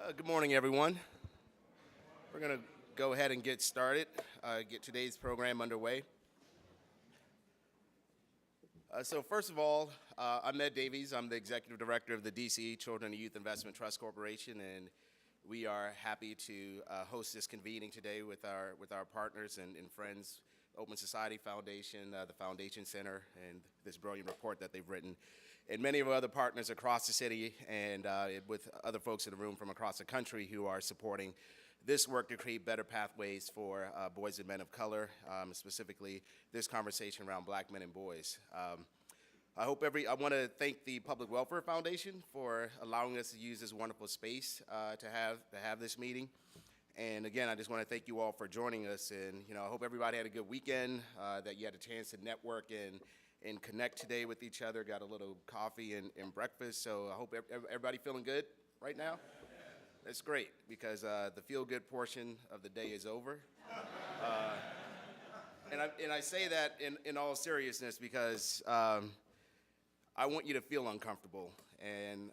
Good morning, everyone. We're going to go ahead and get started, get today's program underway. So first of all, I'm Ed Davies. I'm the Executive Director of the DC Children and Youth Investment Trust Corporation, and we are happy to host this convening today with our partners and friends, Open Society Foundation, the Foundation Center, and this brilliant report that they've written, and many of our other partners across the city and with other folks in the room from across the country who are supporting this work to create better pathways for boys and men of color, specifically this conversation around black men and boys. I want to thank the Public Welfare Foundation for allowing us to use this wonderful space to have this meeting. And again, I just want to thank you all for joining us. And I hope everybody had a good weekend, that you had a chance to network and connect today with each other. Got a little coffee and breakfast. So I hope everybody feeling good right now. That's great, because the feel-good portion of the day is over. And I say that in all seriousness because I want you to feel uncomfortable. And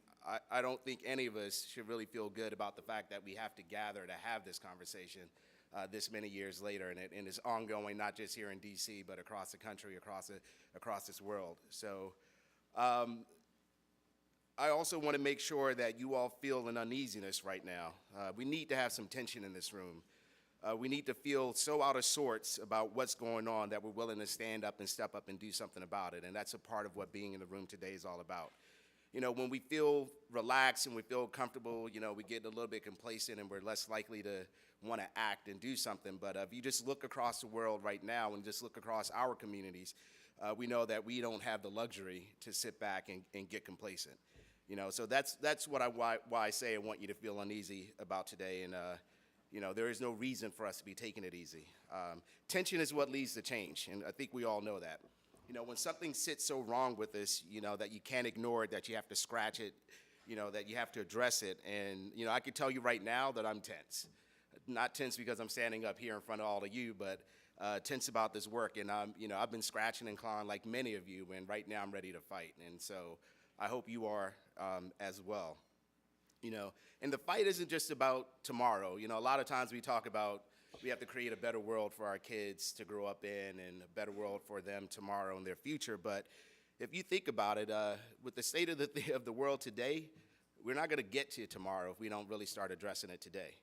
I don't think any of us should really feel good about the fact that we have to gather to have this conversation this many years later. And it's ongoing, not just here in D.C., but across the country, across this world. So I also want to make sure that you all feel an uneasiness right now. We need to have some tension in this room. We need to feel so out of sorts about what's going on that we're willing to stand up and step up and do something about it. And that's a part of what being in the room today is all about. When we feel relaxed and we feel comfortable, we get a little bit complacent and we're less likely to want to act and do something. But if you just look across the world right now and just look across our communities, we know that we don't have the luxury to sit back and get complacent. So that's why I say I want you to feel uneasy about today. And there is no reason for us to be taking it easy. Tension is what leads to change, and I think we all know that. When something sits so wrong with us, that you can't ignore it, that you have to scratch it, that you have to address it. And, I can tell you right now that I'm tense. Not tense because I'm standing up here in front of all of you, but tense about this work. And, I've been scratching and clawing like many of you, and right now I'm ready to fight. And so I hope you are as well. And the fight isn't just about tomorrow. A lot of times we talk about we have to create a better world for our kids to grow up in and a better world for them tomorrow and their future. But if you think about it, with the state of the world today, we're not going to get to tomorrow if we don't really start addressing it today.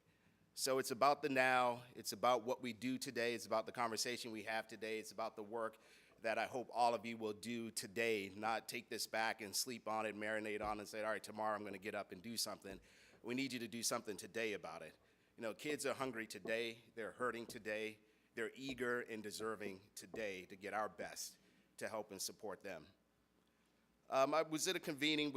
So it's about the now. It's about what we do today. It's about the conversation we have today. It's about the work that I hope all of you will do today, not take this back and sleep on it, marinate on it, and say, all right, tomorrow I'm going to get up and do something. We need you to do something today about it. Kids are hungry today. They're hurting today. They're eager and deserving today to get our best to help and support them. I was at a convening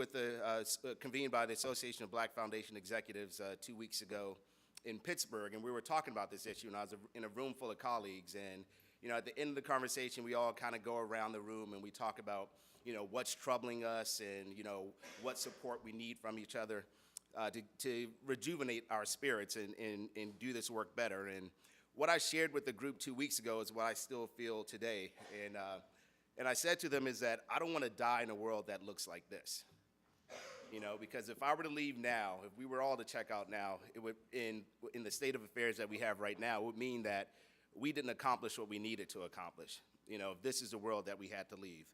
convened by the Association of Black Foundation Executives 2 weeks ago in Pittsburgh, and we were talking about this issue, and I was in a room full of colleagues. And at the end of the conversation, we all kind of go around the room and we talk about, what's troubling us and, what support we need from each other to rejuvenate our spirits and do this work better. And what I shared with the group 2 weeks ago is what I still feel today. And I said to them is that I don't want to die in a world that looks like this. Because if I were to leave now, if we were all to check out now, it would, in the state of affairs that we have right now, it would mean that we didn't accomplish what we needed to accomplish. This is the world that we had to leave.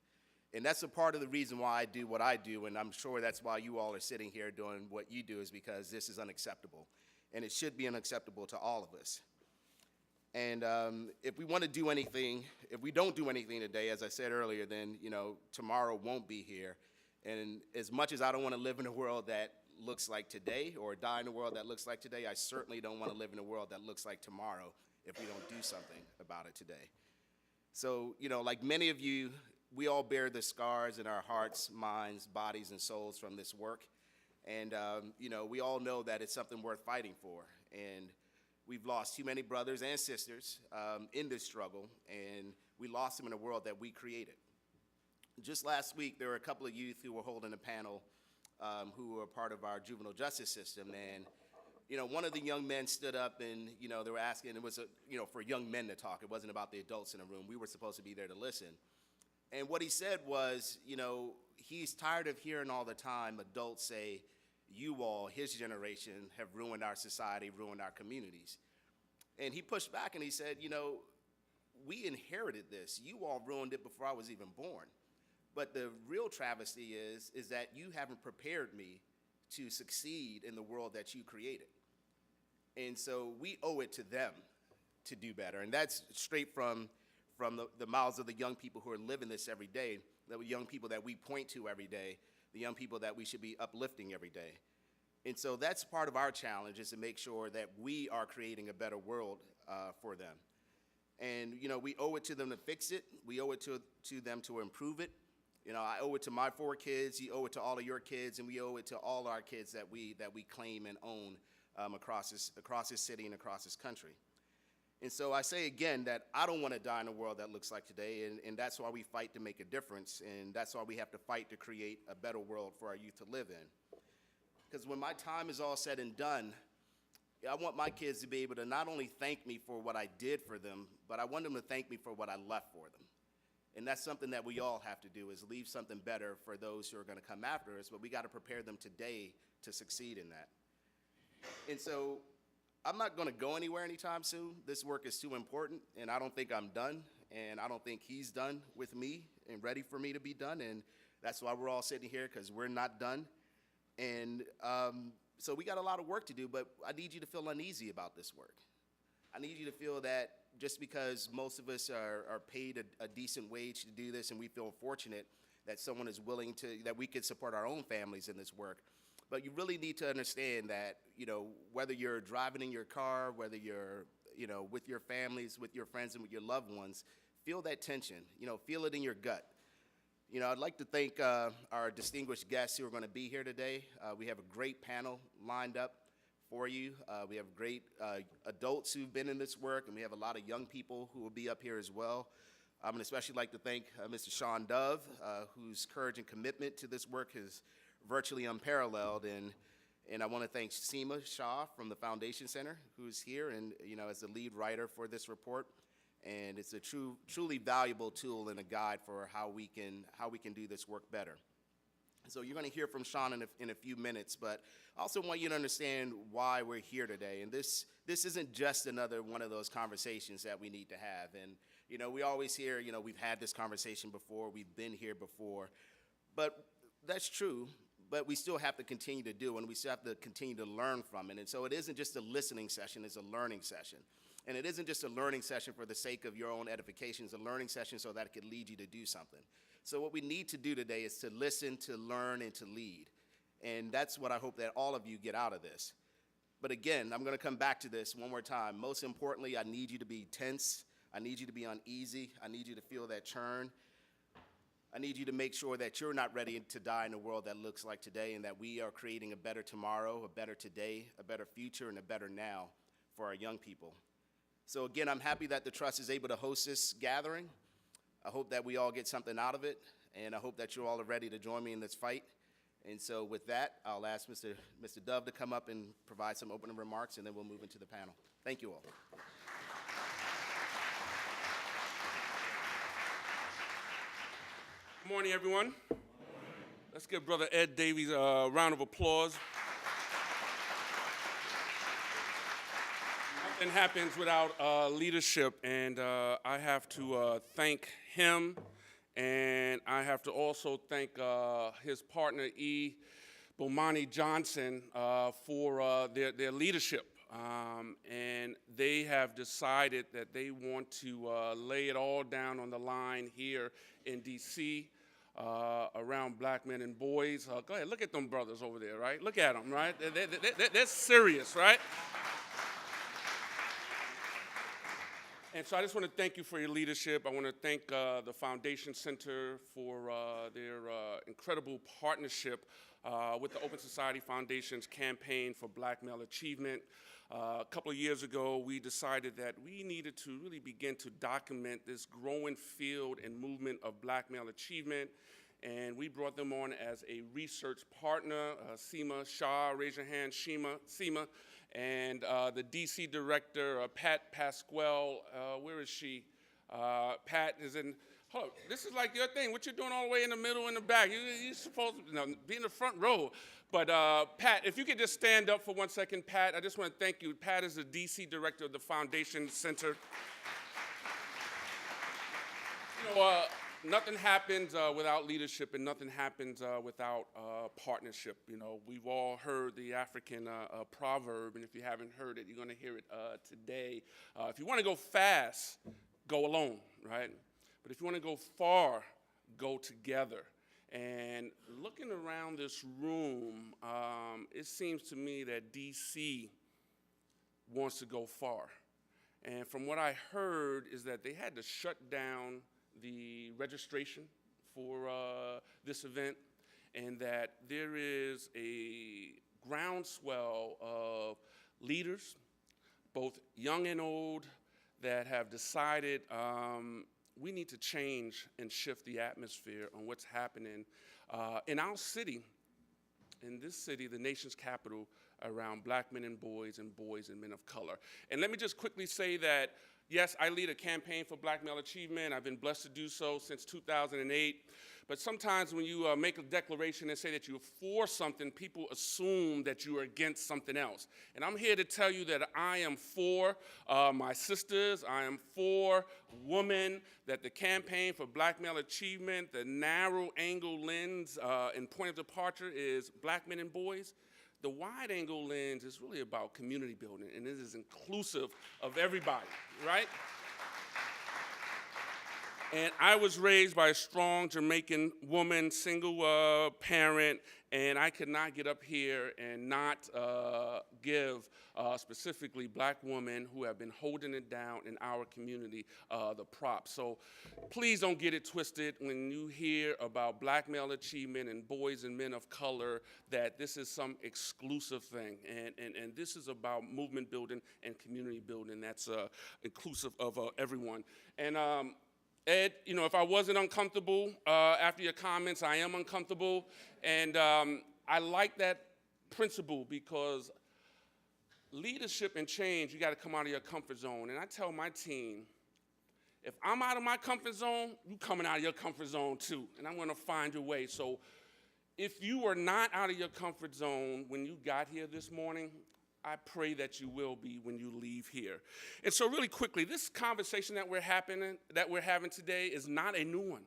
And that's a part of the reason why I do what I do, and I'm sure that's why you all are sitting here doing what you do, is because this is unacceptable. And it should be unacceptable to all of us. And if we want to do anything, if we don't do anything today, as I said earlier, then tomorrow won't be here. And as much as I don't want to live in a world that looks like today or die in a world that looks like today, I certainly don't want to live in a world that looks like tomorrow if we don't do something about it today. So, like many of you, we all bear the scars in our hearts, minds, bodies, and souls from this work. And, we all know that it's something worth fighting for. And we've lost too many brothers and sisters in this struggle, and we lost them in a world that we created. Just last week, there were a couple of youth who were holding a panel who were part of our juvenile justice system. And, one of the young men stood up and, they were asking, it was, for young men to talk. It wasn't about the adults in the room. We were supposed to be there to listen. And what he said was, he's tired of hearing all the time adults say, you all, his generation, have ruined our society, ruined our communities. And he pushed back and he said, we inherited this. You all ruined it before I was even born. But the real travesty is that you haven't prepared me to succeed in the world that you created. And so we owe it to them to do better. And that's straight from the mouths of the young people who are living this every day, the young people that we point to every day, the young people that we should be uplifting every day. And so that's part of our challenge, is to make sure that we are creating a better world for them. And, we owe it to them to fix it. We owe it to them to improve it. I owe it to my 4 kids. You owe it to all of your kids, and we owe it to all our kids that we claim and own across this city and across this country. And so I say again that I don't want to die in a world that looks like today, and that's why we fight to make a difference, and that's why we have to fight to create a better world for our youth to live in. Because when my time is all said and done, I want my kids to be able to not only thank me for what I did for them, but I want them to thank me for what I left for them. And that's something that we all have to do, is leave something better for those who are going to come after us, but we got to prepare them today to succeed in that. And so I'm not going to go anywhere anytime soon. This work is too important, and I don't think I'm done, and I don't think he's done with me and ready for me to be done, and that's why we're all sitting here, because we're not done. And so we got a lot of work to do, but I need you to feel uneasy about this work. I need you to feel that just because most of us are paid a decent wage to do this, and we feel fortunate that someone is willing to, that we could support our own families in this work. But you really need to understand that, whether you're driving in your car, whether you're, with your families, with your friends, and with your loved ones, feel that tension, feel it in your gut. I'd like to thank our distinguished guests who are going to be here today. We have a great panel lined up for you. We have great adults who've been in this work, and we have a lot of young people who will be up here as well. I would especially like to thank Mr. Sean Dove, whose courage and commitment to this work is virtually unparalleled. And I want to thank Seema Shah from the Foundation Center, who's here and as the lead writer for this report. And it's a truly valuable tool and a guide for how we can do this work better. So you're going to hear from Sean in a few minutes, but I also want you to understand why we're here today. And this isn't just another one of those conversations that we need to have. And we always hear, we've had this conversation before, we've been here before, but that's true. But we still have to continue to do, and we still have to continue to learn from it. And so it isn't just a listening session, it's a learning session. And it isn't just a learning session for the sake of your own edification, it's a learning session so that it could lead you to do something. So what we need to do today is to listen, to learn, and to lead. And that's what I hope that all of you get out of this. But again, I'm going to come back to this one more time. Most importantly, I need you to be tense. I need you to be uneasy. I need you to feel that churn. I need you to make sure that you're not ready to die in a world that looks like today, and that we are creating a better tomorrow, a better today, a better future, and a better now for our young people. So again, I'm happy that the Trust is able to host this gathering. I hope that we all get something out of it, and I hope that you all are ready to join me in this fight. And so with that, I'll ask Mr. Dove to come up and provide some opening remarks, and then we'll move into the panel. Thank you all. Good morning, everyone. Let's give Brother Ed Davies a round of applause. Nothing happens without leadership, and I have to thank him, and I have to also thank his partner, E. Bomani Johnson, for their leadership. And they have decided that they want to lay it all down on the line here in D.C. Around black men and boys. Go ahead, look at them brothers over there, right? Look at them, right? They're serious, right? And so I just want to thank you for your leadership. I want to thank the Foundation Center for their incredible partnership with the Open Society Foundation's campaign for Black Male Achievement. A couple of years ago, we decided that we needed to really begin to document this growing field and movement of black male achievement, and we brought them on as a research partner, Seema Shah, raise your hand, Seema, and the DC director, Pat Pasquale, where is she? Pat is in, hold on, this is like your thing. What you're doing all the way in the middle and the back? You're supposed to be in the front row. But Pat, if you could just stand up for 1 second, Pat. I just want to thank you. Pat is the DC director of the Foundation Center. Nothing happens without leadership, and nothing happens without partnership. We've all heard the African proverb, and if you haven't heard it, you're going to hear it today. If you want to go fast, go alone, right? But if you want to go far, go together. And looking around this room, it seems to me that DC wants to go far. And from what I heard is that they had to shut down the registration for this event, and that there is a groundswell of leaders, both young and old, that have decided we need to change and shift the atmosphere on what's happening in our city, in this city, the nation's capital, around black men and boys and men of color. And let me just quickly say that, yes, I lead a campaign for black male achievement. I've been blessed to do so since 2008. But sometimes when you make a declaration and say that you're for something, people assume that you are against something else. And I'm here to tell you that I am for my sisters. I am for women, that the campaign for black male achievement, the narrow angle lens and point of departure is black men and boys. The wide angle lens is really about community building, and it is inclusive of everybody, right? And I was raised by a strong Jamaican woman, single parent, and I could not get up here and not give specifically black women who have been holding it down in our community the props. So please don't get it twisted when you hear about black male achievement and boys and men of color, that this is some exclusive thing. And this is about movement building and community building that's inclusive of everyone. And Ed, if I wasn't uncomfortable after your comments, I am uncomfortable. And I like that principle, because leadership and change, you got to come out of your comfort zone. And I tell my team, if I'm out of my comfort zone, you coming out of your comfort zone too. And I'm going to find your way. So if you are not out of your comfort zone when you got here this morning, I pray that you will be when you leave here. And so really quickly, this conversation that we're having today is not a new one.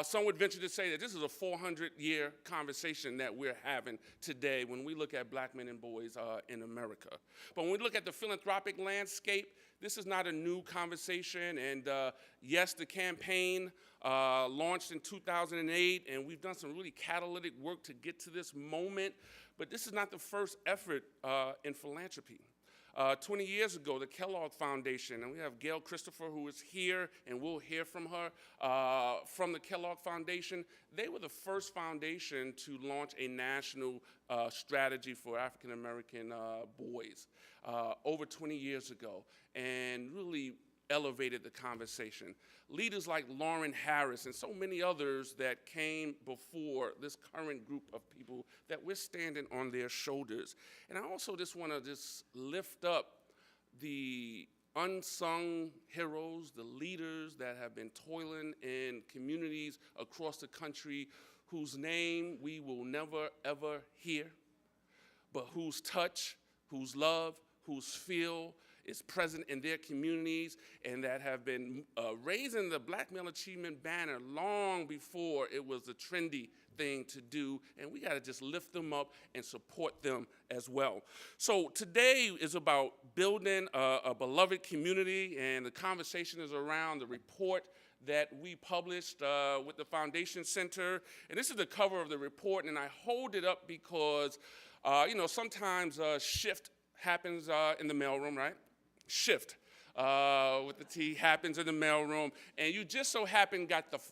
Some would venture to say that this is a 400-year conversation that we're having today when we look at black men and boys in America. But when we look at the philanthropic landscape, this is not a new conversation. And yes, the campaign launched in 2008, and we've done some really catalytic work to get to this moment. But this is not the first effort in philanthropy. 20 years ago, the Kellogg Foundation, and we have Gail Christopher, who is here, and we'll hear from her, from the Kellogg Foundation. They were the first foundation to launch a national strategy for African-American boys over 20 years ago, and really elevated the conversation. Leaders like Lauren Harris and so many others that came before this current group of people, that we're standing on their shoulders. And I also just want to lift up the unsung heroes, the leaders that have been toiling in communities across the country, whose name we will never, ever hear, but whose touch, whose love, whose feel is present in their communities, and that have been raising the Black Male Achievement banner long before it was a trendy thing to do, and we got to just lift them up and support them as well. So today is about building a beloved community, and the conversation is around the report that we published with the Foundation Center. And this is the cover of the report, and I hold it up because, sometimes shift happens in the mailroom, right? Shift with the T happens in the mailroom, and you just so happen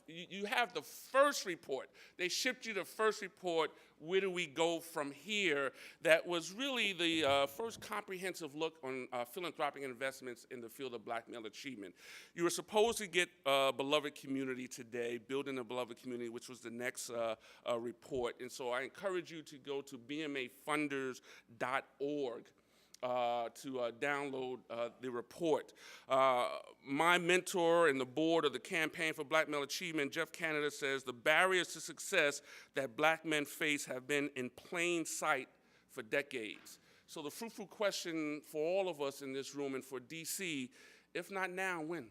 you have the first report. They shipped you the first report. Where do we go from here? That was really the first comprehensive look on philanthropic investments in the field of Black male achievement. You were supposed to get Beloved Community today, Building a Beloved Community, which was the next report. And so I encourage you to go to bmafunders.org. to download the report. My mentor and the board of the Campaign for Black Male Achievement, Jeff Canada, says the barriers to success that black men face have been in plain sight for decades. So the fruitful question for all of us in this room and for DC, if not now, when?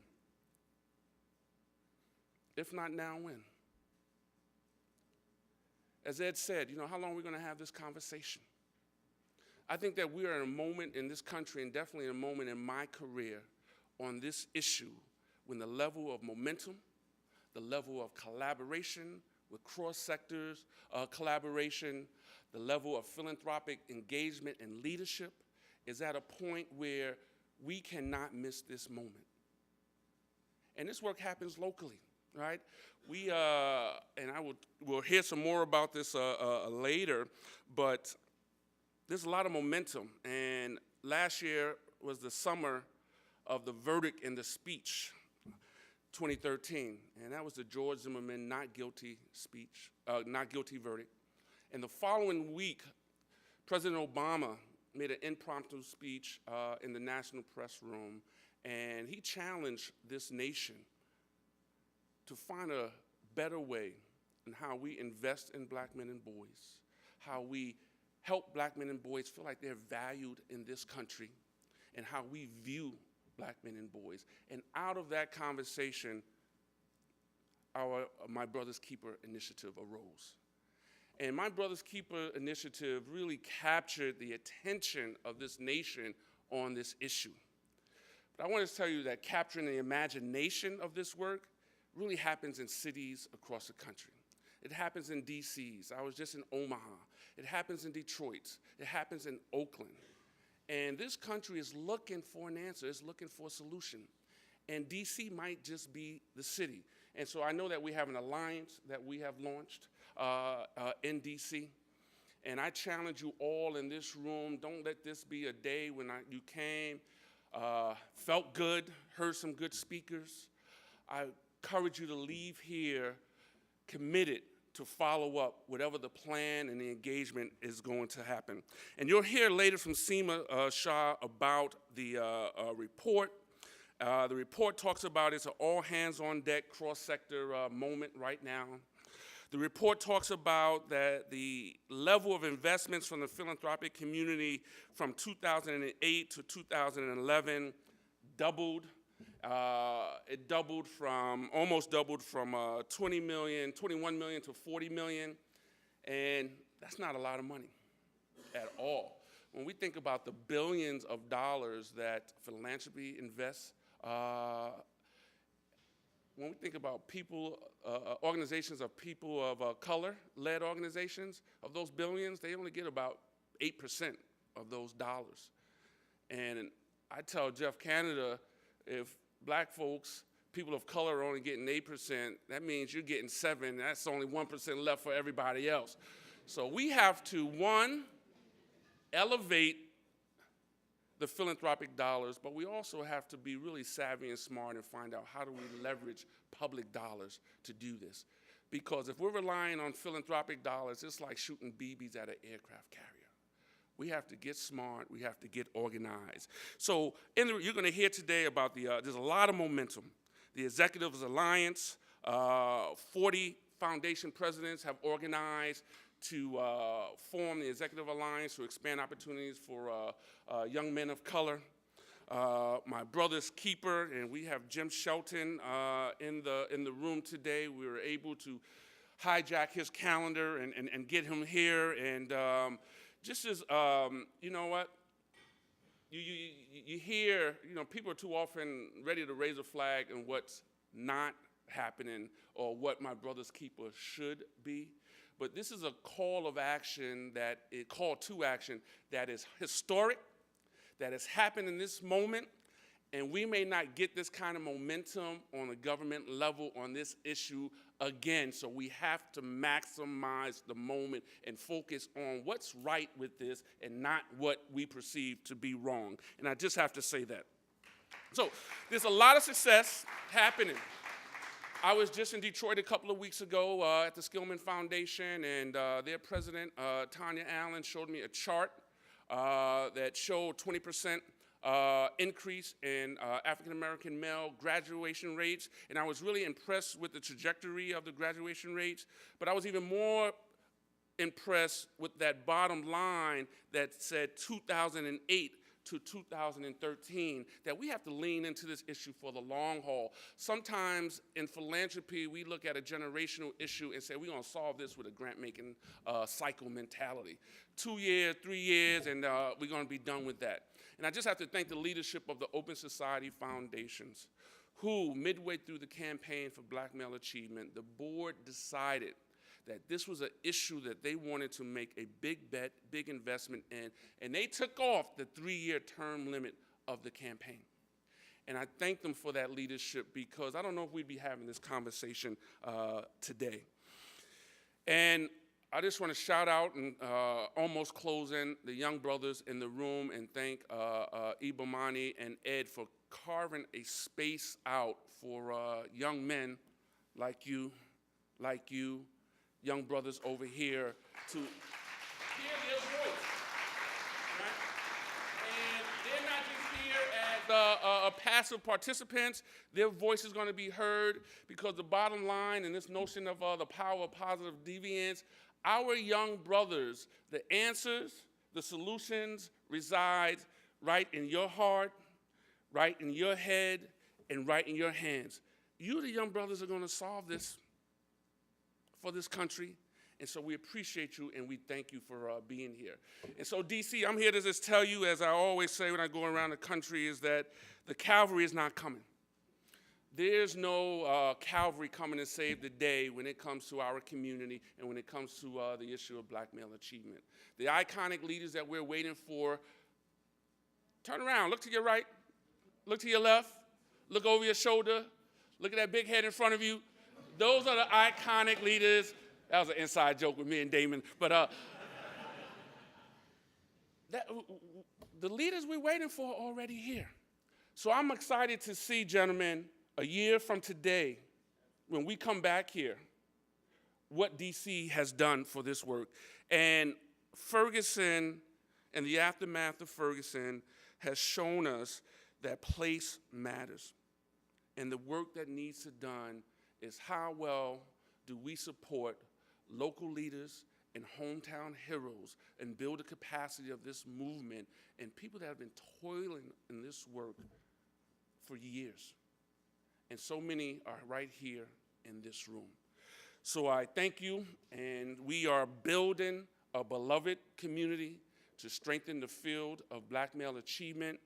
If not now, when? As Ed said, how long are we going to have this conversation? I think that we are in a moment in this country, and definitely in a moment in my career, on this issue when the level of momentum, the level of collaboration with cross-sectors collaboration, the level of philanthropic engagement and leadership is at a point where we cannot miss this moment. And this work happens locally, right? And we'll hear some more about this later, but there's a lot of momentum. And last year was the summer of the verdict in the speech, 2013, and that was the George Zimmerman not guilty speech, not guilty verdict. And the following week, President Obama made an impromptu speech in the National Press Room, and he challenged this nation to find a better way in how we invest in black men and boys, how we help black men and boys feel like they're valued in this country, and how we view black men and boys. And out of that conversation, My Brother's Keeper initiative arose. And My Brother's Keeper initiative really captured the attention of this nation on this issue. But I want to tell you that capturing the imagination of this work really happens in cities across the country. It happens in DC's. I was just in Omaha. It happens in Detroit. It happens in Oakland. And this country is looking for an answer. It's looking for a solution. And DC might just be the city. And so I know that we have an alliance that we have launched in DC. And I challenge you all in this room, don't let this be a day when you came, felt good, heard some good speakers. I encourage you to leave here committed to follow up whatever the plan and the engagement is going to happen. And you'll hear later from Seema Shah about the report. The report talks about it's an all-hands-on-deck cross-sector moment right now. The report talks about that the level of investments from the philanthropic community from 2008 to 2011 doubled. It almost doubled from 21 million to 40 million, and that's not a lot of money at all. When we think about the billions of dollars that philanthropy invests, when we think about people, organizations of people of color-led organizations, of those billions, they only get about 8% of those dollars. And I tell Jeff Canada, if black folks, people of color are only getting 8%, that means you're getting 7%, that's only 1% left for everybody else. So we have to, one, elevate the philanthropic dollars, but we also have to be really savvy and smart and find out how do we leverage public dollars to do this. Because if we're relying on philanthropic dollars, it's like shooting BBs at an aircraft carrier. We have to get smart, we have to get organized. So you're gonna hear today about there's a lot of momentum. The Executives Alliance, 40 foundation presidents have organized to form the Executive Alliance to expand opportunities for young men of color. My Brother's Keeper, and we have Jim Shelton in the room today. We were able to hijack his calendar and get him here. And just as, you know what, you hear, people are too often ready to raise a flag in what's not happening or what My Brother's Keeper should be. But this is a call of action call to action that is historic, that has happened in this moment, and we may not get this kind of momentum on a government level on this issue again. So we have to maximize the moment and focus on what's right with this and not what we perceive to be wrong. And I just have to say that. So there's a lot of success happening. I was just in Detroit a couple of weeks ago at the Skillman Foundation, and their president, Tanya Allen, showed me a chart that showed 20% increase in African-American male graduation rates, and I was really impressed with the trajectory of the graduation rates, but I was even more impressed with that bottom line that said 2008 to 2013, that we have to lean into this issue for the long haul. Sometimes in philanthropy, we look at a generational issue and say, we're gonna solve this with a grant-making cycle mentality. 2 years, 3 years, and we're gonna be done with that. And I just have to thank the leadership of the Open Society Foundations, who, midway through the campaign for Black Male Achievement, the board decided that this was an issue that they wanted to make a big bet, big investment in, and they took off the 3-year term limit of the campaign. And I thank them for that leadership, because I don't know if we'd be having this conversation today. And I just want to shout out and almost close in the young brothers in the room and thank Ibomani and Ed for carving a space out for young men like you, young brothers over here, to hear their voice, right? And they're not just here as passive participants. Their voice is going to be heard, because the bottom line in this notion of the power of positive deviance, our young brothers, the answers, the solutions reside right in your heart, right in your head, and right in your hands. You, the young brothers, are going to solve this for this country, and so we appreciate you and we thank you for being here. And so, DC, I'm here to just tell you, as I always say when I go around the country, is that the cavalry is not coming. There's no cavalry coming to save the day when it comes to our community and when it comes to the issue of Black male achievement. The iconic leaders that we're waiting for, turn around, look to your right, look to your left, look over your shoulder, look at that big head in front of you. Those are the iconic leaders. That was an inside joke with me and Damon. But the leaders we're waiting for are already here. So I'm excited to see, gentlemen, a year from today, when we come back here, what DC has done for this work. And Ferguson and the aftermath of Ferguson has shown us that place matters. And the work that needs to be done is how well do we support local leaders and hometown heroes and build the capacity of this movement and people that have been toiling in this work for years. And so many are right here in this room. So I thank you, and we are building a beloved community to strengthen the field of Black male achievement.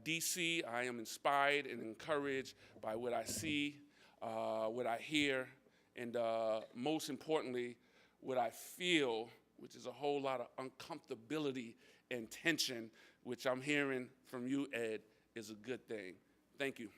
DC, I am inspired and encouraged by what I see, what I hear, and most importantly, what I feel, which is a whole lot of uncomfortability and tension, which I'm hearing from you, Ed, is a good thing. Thank you.